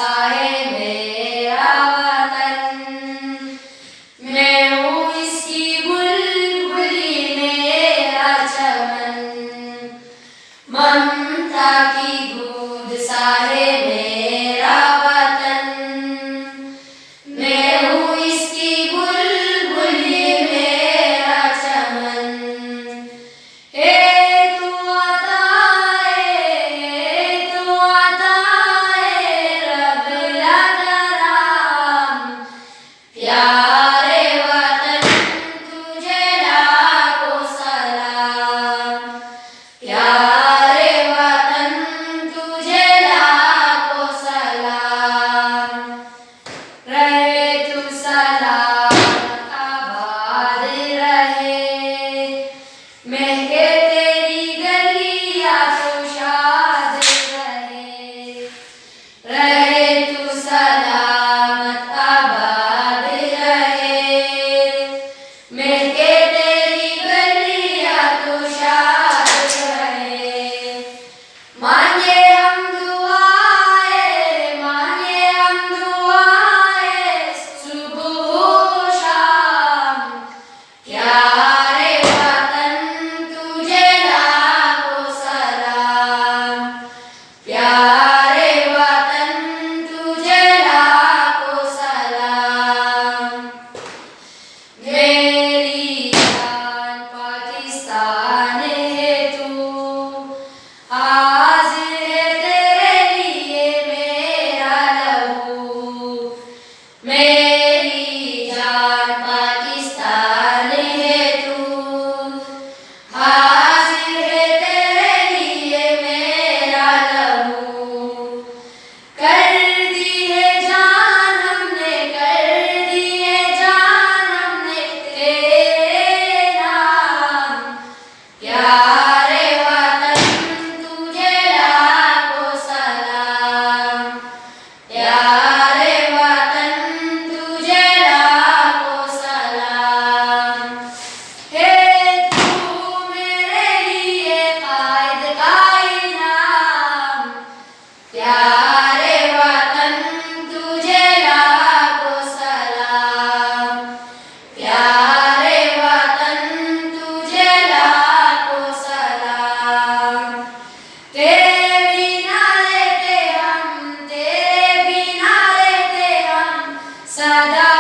सा है मेरा वतन। मैं हूँ इसकी बुलबुली मेरा चमन, ममता की गूंज सा है मेरा वतन। मैं हूँ इसकी बुलबुली मेरा चमन। हे तू अताए रब लगाम, प्यारे वतन तुझे लाखों सलाम। प्यारे वतन तुझे लाखों सलाम। रहे तू सलामत आबाद रहे, महके तेरी गलियां तो शाद रहे। रहे तू सलामत आबाद रहे, महके तेरी गलियां तो शाद रहे। मांगे हम दुआएं सुबह शाम, प्यारे वतन तुझे लाखों सलाम। प्यारे वतन तुझे लाखों सलाम। मेरी जान पाकिस्तान है तू, हाजिर है तेरे लिए मेरा लहू। मेरी जान पाकिस्तान है तू, हाजिर है तेरे लिए मेरा लहू। कर दी है जान हमने, कर दी है जान हमने तेरे नाम। प्यारे वतन तुझे लाखों सलाम। प्यारे वतन तुझे लाखों सलाम। हे तू मेरे लिए कायद का इनाम, प्यारे वतन तुझे लाखों सलाम। प्यारे वतन तुझे लाखों सलाम। तेरे बिना रहते हम सदा